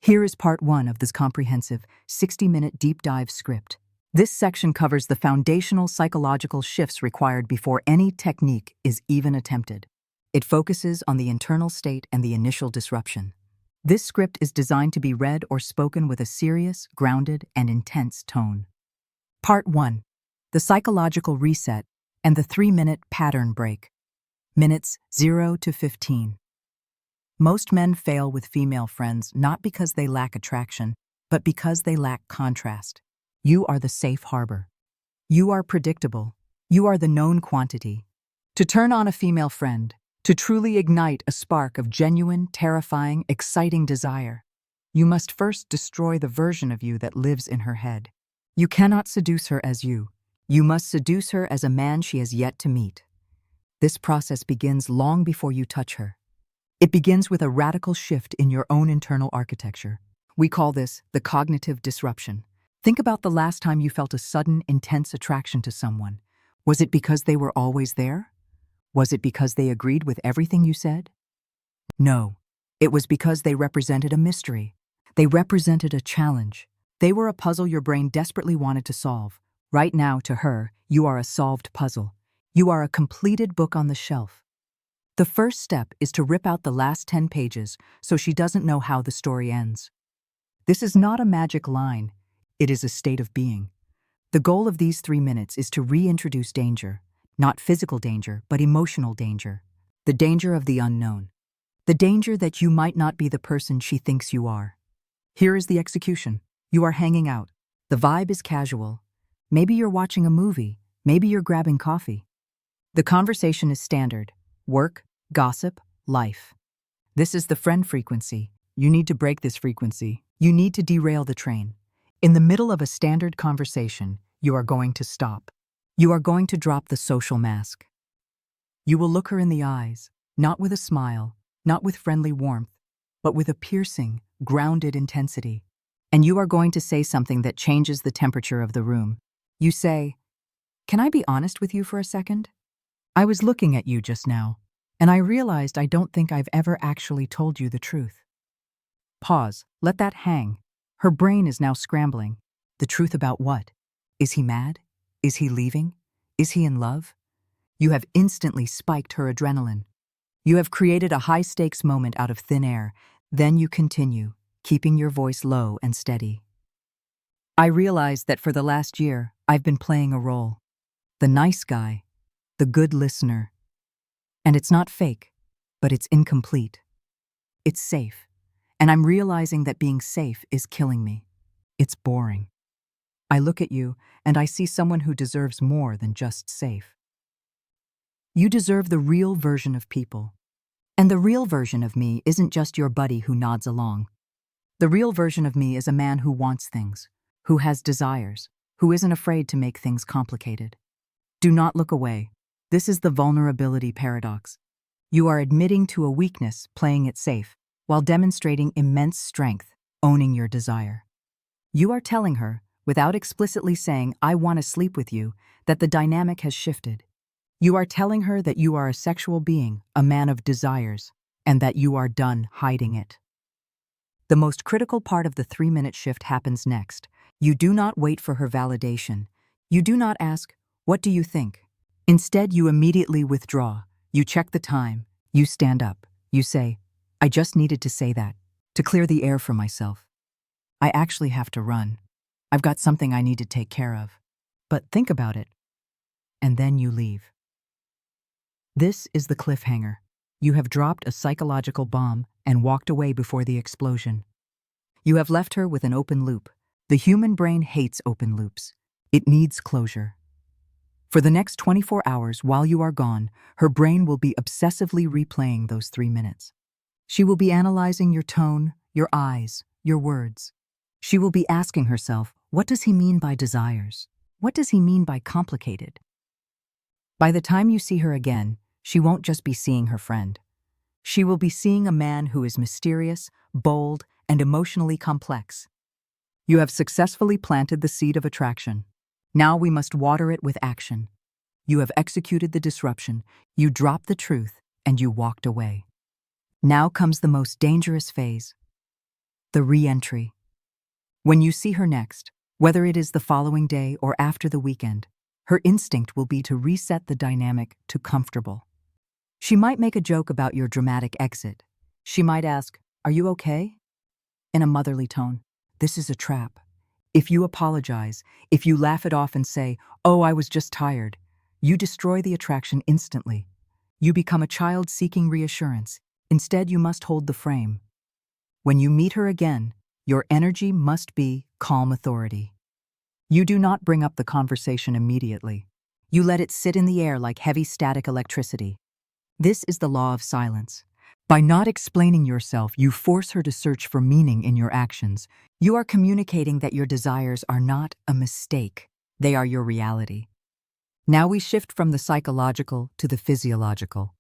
Here is part 1 of this comprehensive 60-minute deep dive script. This section covers the foundational psychological shifts required before any technique is even attempted. It focuses on the internal state and the initial disruption. This script is designed to be read or spoken with a serious, grounded, and intense tone. Part 1. The psychological reset and the 3-minute pattern break. Minutes 0 to 15. Most men fail with female friends not because they lack attraction, but because they lack contrast. You are the safe harbor. You are predictable. You are the known quantity. To turn on a female friend, to truly ignite a spark of genuine, terrifying, exciting desire, you must first destroy the version of you that lives in her head. You cannot seduce her as you. You must seduce her as a man she has yet to meet. This process begins long before you touch her. It begins with a radical shift in your own internal architecture. We call this the cognitive disruption. Think about the last time you felt a sudden, intense attraction to someone. Was it because they were always there? Was it because they agreed with everything you said? No. It was because they represented a mystery. They represented a challenge. They were a puzzle your brain desperately wanted to solve. Right now, to her, you are a solved puzzle. You are a completed book on the shelf. The first step is to rip out the last 10 pages so she doesn't know how the story ends. This is not a magic line. It is a state of being. The goal of these 3 minutes is to reintroduce danger, not physical danger, but emotional danger. The danger of the unknown. The danger that you might not be the person she thinks you are. Here is the execution. You are hanging out. The vibe is casual. Maybe you're watching a movie. Maybe you're grabbing coffee. The conversation is standard. Work, gossip, life. This is the friend frequency. You need to break this frequency. You need to derail the train. In the middle of a standard conversation, you are going to stop. You are going to drop the social mask. You will look her in the eyes, not with a smile, not with friendly warmth, but with a piercing, grounded intensity. And you are going to say something that changes the temperature of the room. You say, "Can I be honest with you for a second? I was looking at you just now, and I realized I don't think I've ever actually told you the truth." Pause. Let that hang. Her brain is now scrambling. The truth about what? Is he mad? Is he leaving? Is he in love? You have instantly spiked her adrenaline. You have created a high-stakes moment out of thin air. Then you continue, keeping your voice low and steady. I realize that for the last year, I've been playing a role. The nice guy, the good listener. And it's not fake, but it's incomplete. It's safe. And I'm realizing that being safe is killing me. It's boring. I look at you, and I see someone who deserves more than just safe. You deserve the real version of people. And the real version of me isn't just your buddy who nods along. The real version of me is a man who wants things, who has desires, who isn't afraid to make things complicated. Do not look away. This is the vulnerability paradox. You are admitting to a weakness, playing it safe, while demonstrating immense strength, owning your desire. You are telling her, without explicitly saying, "I want to sleep with you," that the dynamic has shifted. You are telling her that you are a sexual being, a man of desires, and that you are done hiding it. The most critical part of the 3-minute shift happens next. You do not wait for her validation. You do not ask, "What do you think?" Instead, you immediately withdraw. You check the time. You stand up. You say, "I just needed to say that, to clear the air for myself. I actually have to run. I've got something I need to take care of. But think about it." And then you leave. This is the cliffhanger. You have dropped a psychological bomb and walked away before the explosion. You have left her with an open loop. The human brain hates open loops. It needs closure. For the next 24 hours while you are gone, her brain will be obsessively replaying those 3 minutes. She will be analyzing your tone, your eyes, your words. She will be asking herself, what does he mean by desires? What does he mean by complicated? By the time you see her again, she won't just be seeing her friend. She will be seeing a man who is mysterious, bold, and emotionally complex. You have successfully planted the seed of attraction. Now we must water it with action. You have executed the disruption, you dropped the truth, and you walked away. Now comes the most dangerous phase. The re-entry. When you see her next, whether it is the following day or after the weekend, her instinct will be to reset the dynamic to comfortable. She might make a joke about your dramatic exit. She might ask, "Are you okay?" in a motherly tone. This is a trap. If you apologize, if you laugh it off and say, "Oh, I was just tired," you destroy the attraction instantly. You become a child seeking reassurance. Instead, you must hold the frame. When you meet her again, your energy must be calm authority. You do not bring up the conversation immediately. You let it sit in the air like heavy static electricity. This is the law of silence. By not explaining yourself, you force her to search for meaning in your actions. You are communicating that your desires are not a mistake. They are your reality. Now we shift from the psychological to the physiological.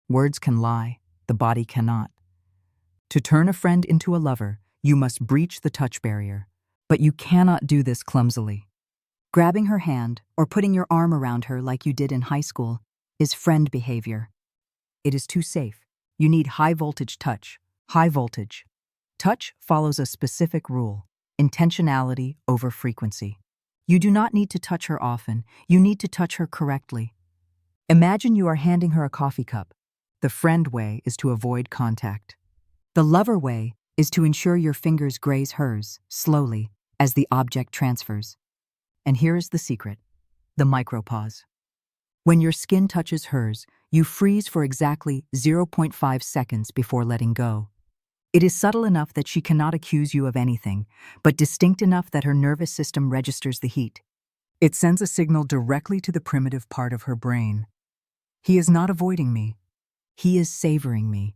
Words can lie, the body cannot. To turn a friend into a lover, you must breach the touch barrier. But you cannot do this clumsily. Grabbing her hand or putting your arm around her like you did in high school is friend behavior. It is too safe. You need high-voltage touch. High voltage. Touch follows a specific rule: intentionality over frequency. You do not need to touch her often. You need to touch her correctly. Imagine you are handing her a coffee cup. The friend way is to avoid contact. The lover way is to ensure your fingers graze hers, slowly, as the object transfers. And here is the secret: the micropause. When your skin touches hers, you freeze for exactly 0.5 seconds before letting go. It is subtle enough that she cannot accuse you of anything, but distinct enough that her nervous system registers the heat. It sends a signal directly to the primitive part of her brain. He is not avoiding me. He is savoring me.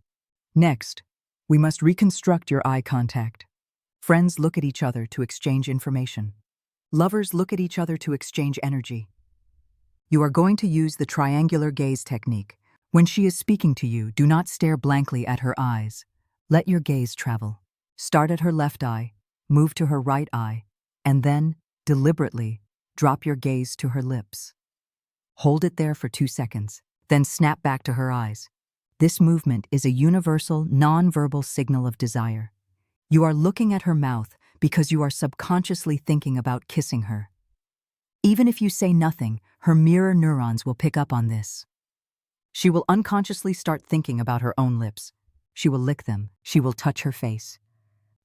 Next, we must reconstruct your eye contact. Friends look at each other to exchange information. Lovers look at each other to exchange energy. You are going to use the triangular gaze technique. When she is speaking to you, do not stare blankly at her eyes. Let your gaze travel. Start at her left eye, move to her right eye, and then, deliberately, drop your gaze to her lips. Hold it there for 2 seconds, then snap back to her eyes. This movement is a universal, non-verbal signal of desire. You are looking at her mouth because you are subconsciously thinking about kissing her. Even if you say nothing, her mirror neurons will pick up on this. She will unconsciously start thinking about her own lips. She will lick them. She will touch her face.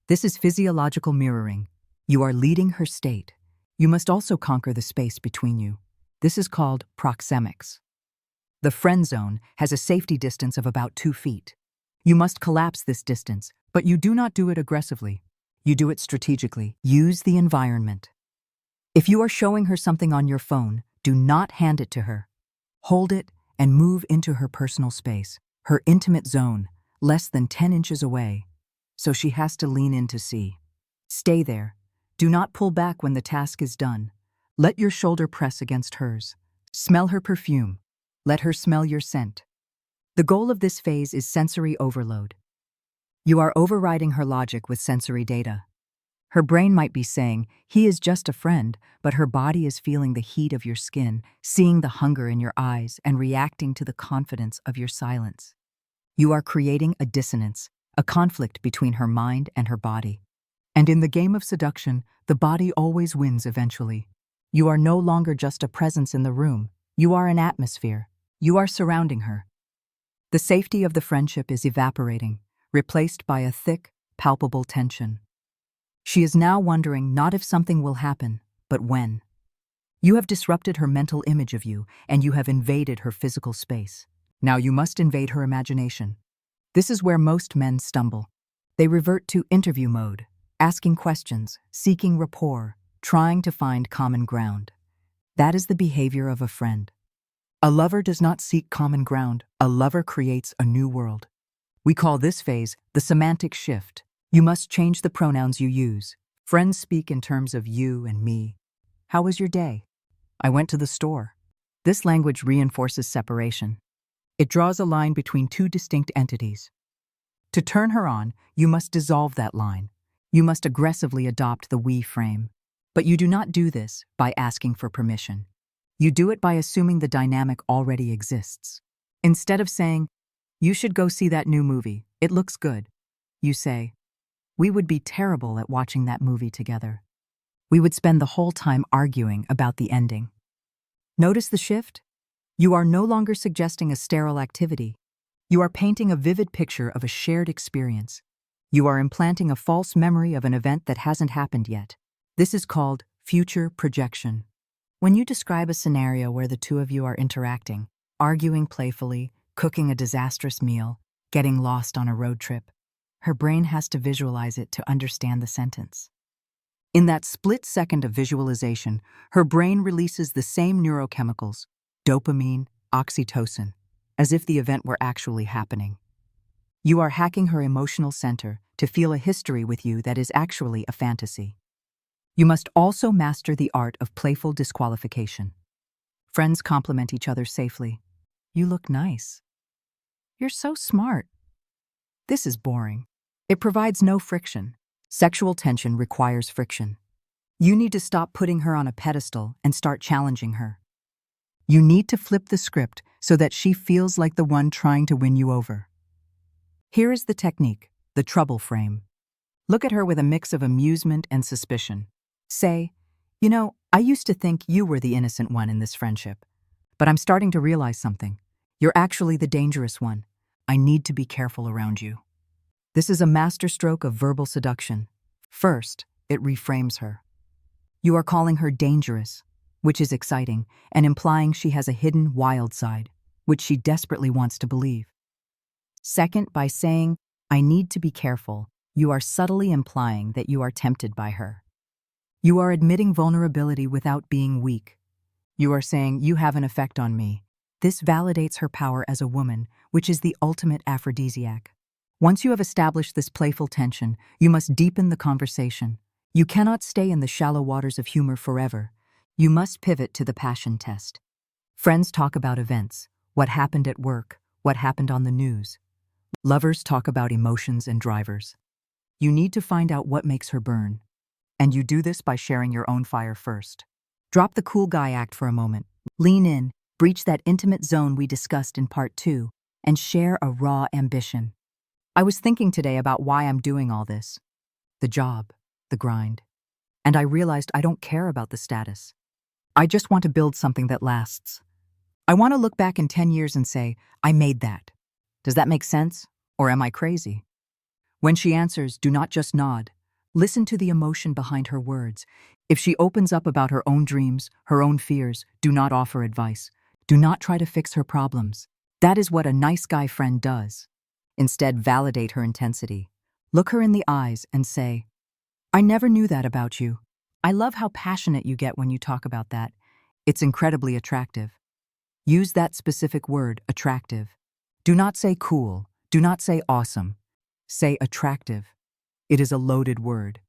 This is physiological mirroring. You are leading her state. You must also conquer the space between you. This is called proxemics. The friend zone has a safety distance of about 2 feet. You must collapse this distance, but you do not do it aggressively. You do it strategically. Use the environment. If you are showing her something on your phone, do not hand it to her. Hold it and move into her personal space, her intimate zone, less than 10 inches away, so she has to lean in to see. Stay there. Do not pull back when the task is done. Let your shoulder press against hers. Smell her perfume. Let her smell your scent. The goal of this phase is sensory overload. You are overriding her logic with sensory data. Her brain might be saying, "He is just a friend," but her body is feeling the heat of your skin, seeing the hunger in your eyes, and reacting to the confidence of your silence. You are creating a dissonance, a conflict between her mind and her body. And in the game of seduction, the body always wins eventually. You are no longer just a presence in the room. You are an atmosphere. You are surrounding her. The safety of the friendship is evaporating, replaced by a thick, palpable tension. She is now wondering not if something will happen, but when. You have disrupted her mental image of you, and you have invaded her physical space. Now you must invade her imagination. This is where most men stumble. They revert to interview mode, asking questions, seeking rapport, trying to find common ground. That is the behavior of a friend. A lover does not seek common ground. A lover creates a new world. We call this phase the semantic shift. You must change the pronouns you use. Friends speak in terms of you and me. How was your day? I went to the store. This language reinforces separation. It draws a line between 2 distinct entities. To turn her on, you must dissolve that line. You must aggressively adopt the we frame. But you do not do this by asking for permission. You do it by assuming the dynamic already exists. Instead of saying, "You should go see that new movie, it looks good," you say, We would be terrible at watching that movie together. We would spend the whole time arguing about the ending. Notice the shift? You are no longer suggesting a sterile activity. You are painting a vivid picture of a shared experience. You are implanting a false memory of an event that hasn't happened yet. This is called future projection. When you describe a scenario where the two of you are interacting, arguing playfully, cooking a disastrous meal, getting lost on a road trip, her brain has to visualize it to understand the sentence. In that split second of visualization, her brain releases the same neurochemicals, dopamine, oxytocin, as if the event were actually happening. You are hacking her emotional center to feel a history with you that is actually a fantasy. You must also master the art of playful disqualification. Friends compliment each other safely. You look nice. You're so smart. This is boring. It provides no friction. Sexual tension requires friction. You need to stop putting her on a pedestal and start challenging her. You need to flip the script so that she feels like the one trying to win you over. Here is the technique, the trouble frame. Look at her with a mix of amusement and suspicion. Say, I used to think you were the innocent one in this friendship, but I'm starting to realize something. You're actually the dangerous one. I need to be careful around you. This is a masterstroke of verbal seduction. First, it reframes her. You are calling her dangerous, which is exciting, and implying she has a hidden wild side, which she desperately wants to believe. Second, by saying, I need to be careful, you are subtly implying that you are tempted by her. You are admitting vulnerability without being weak. You are saying, you have an effect on me. This validates her power as a woman, which is the ultimate aphrodisiac. Once you have established this playful tension, you must deepen the conversation. You cannot stay in the shallow waters of humor forever. You must pivot to the passion test. Friends talk about events, what happened at work, what happened on the news. Lovers talk about emotions and drivers. You need to find out what makes her burn. And you do this by sharing your own fire first. Drop the cool guy act for a moment. Lean in, breach that intimate zone we discussed in part 2, and share a raw ambition. I was thinking today about why I'm doing all this. The job, the grind. And I realized I don't care about the status. I just want to build something that lasts. I want to look back in 10 years and say, I made that. Does that make sense? Or am I crazy? When she answers, do not just nod. Listen to the emotion behind her words. If she opens up about her own dreams, her own fears, do not offer advice. Do not try to fix her problems. That is what a nice guy friend does. Instead, validate her intensity. Look her in the eyes and say, I never knew that about you. I love how passionate you get when you talk about that. It's incredibly attractive. Use that specific word, attractive. Do not say cool. Do not say awesome. Say attractive. It is a loaded word.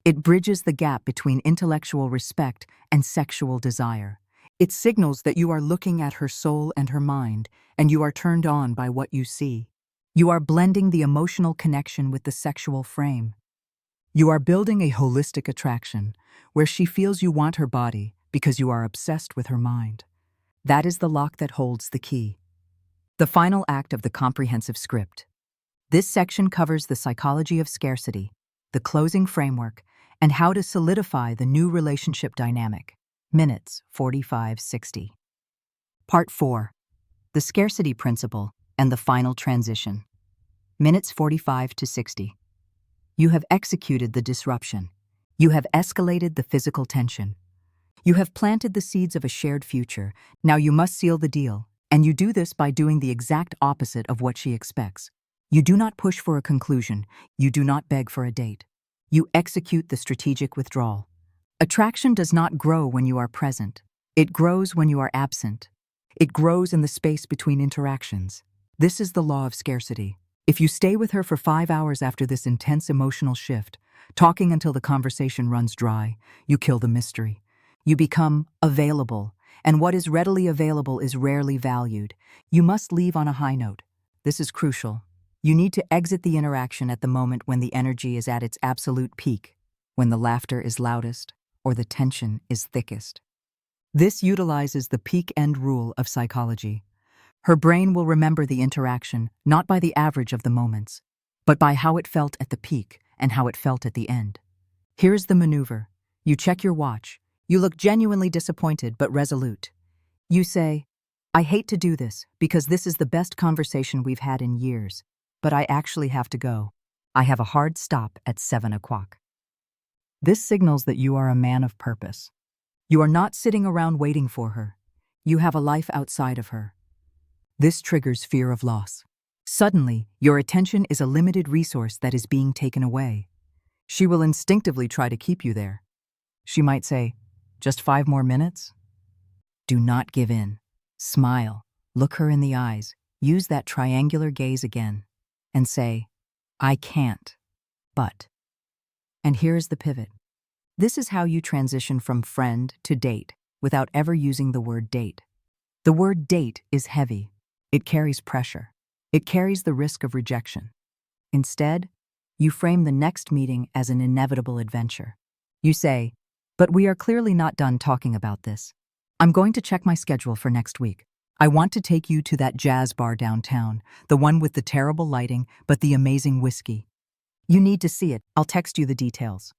It bridges the gap between intellectual respect and sexual desire. It signals that you are looking at her soul and her mind, and you are turned on by what you see. You are blending the emotional connection with the sexual frame. You are building a holistic attraction where she feels you want her body because you are obsessed with her mind. That is the lock that holds the key. The final act of the comprehensive script. This section covers the psychology of scarcity, the closing framework, and how to solidify the new relationship dynamic. Minutes 45-60. Part 4. The scarcity principle and the final transition. Minutes 45-60. You have executed the disruption. You have escalated the physical tension. You have planted the seeds of a shared future. Now you must seal the deal, and you do this by doing the exact opposite of what she expects. You do not push for a conclusion. You do not beg for a date. You execute the strategic withdrawal. Attraction does not grow when you are present. It grows when you are absent. It grows in the space between interactions. This is the law of scarcity. If you stay with her for 5 hours after this intense emotional shift, talking until the conversation runs dry, you kill the mystery. You become available, and what is readily available is rarely valued. You must leave on a high note. This is crucial. You need to exit the interaction at the moment when the energy is at its absolute peak, when the laughter is loudest or the tension is thickest. This utilizes the peak end rule of psychology. Her brain will remember the interaction not by the average of the moments, but by how it felt at the peak and how it felt at the end. Here's the maneuver. You check your watch. You look genuinely disappointed but resolute. You say, "I hate to do this because this is the best conversation we've had in years, but I actually have to go. I have a hard stop at 7 o'clock." This signals that you are a man of purpose. You are not sitting around waiting for her. You have a life outside of her. This triggers fear of loss. Suddenly, your attention is a limited resource that is being taken away. She will instinctively try to keep you there. She might say, "Just 5 more minutes?" Do not give in. Smile, look her in the eyes, use that triangular gaze again, and say, "I can't, but." And here's the pivot. This is how you transition from friend to date without ever using the word date. The word date is heavy. It carries pressure. It carries the risk of rejection. Instead, you frame the next meeting as an inevitable adventure. You say, "But we are clearly not done talking about this. I'm going to check my schedule for next week. I want to take you to that jazz bar downtown, the one with the terrible lighting but the amazing whiskey. You need to see it. I'll text you the details."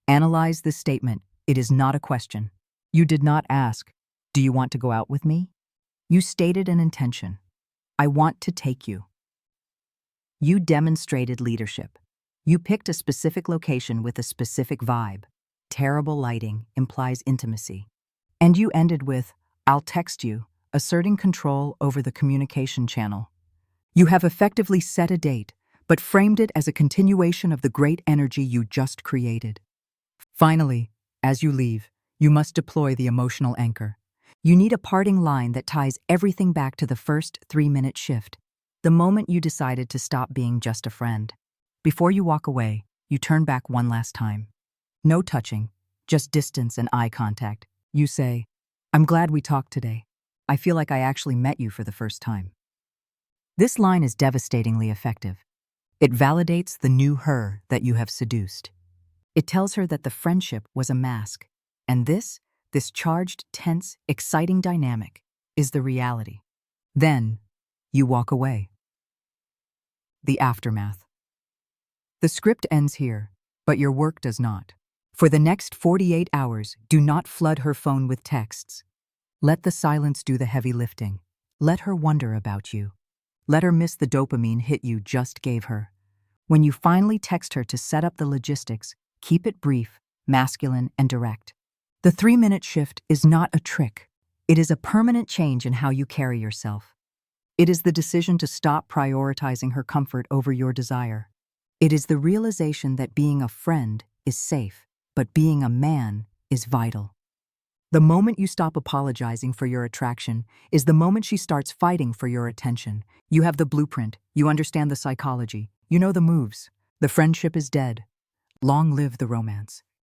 Analyze this statement. It is not a question. You did not ask, "Do you want to go out with me?" You stated an intention. "I want to take you." You demonstrated leadership. You picked a specific location with a specific vibe. Terrible lighting implies intimacy. And you ended with, "I'll text you," asserting control over the communication channel. You have effectively set a date, but framed it as a continuation of the great energy you just created. Finally, as you leave, you must deploy the emotional anchor. You need a parting line that ties everything back to the first 3-minute shift, the moment you decided to stop being just a friend. Before you walk away, you turn back one last time. No touching, just distance and eye contact. You say, "I'm glad we talked today. I feel like I actually met you for the first time." This line is devastatingly effective. It validates the new her that you have seduced. It tells her that the friendship was a mask, and this charged, tense, exciting dynamic is the reality. Then, you walk away. The aftermath. The script ends here, but your work does not. For the next 48 hours, do not flood her phone with texts. Let the silence do the heavy lifting. Let her wonder about you. Let her miss the dopamine hit you just gave her. When you finally text her to set up the logistics, keep it brief, masculine, and direct. The 3-minute shift is not a trick. It is a permanent change in how you carry yourself. It is the decision to stop prioritizing her comfort over your desire. It is the realization that being a friend is safe, but being a man is vital. The moment you stop apologizing for your attraction is the moment she starts fighting for your attention. You have the blueprint. You understand the psychology. You know the moves. The friendship is dead. Long live the romance.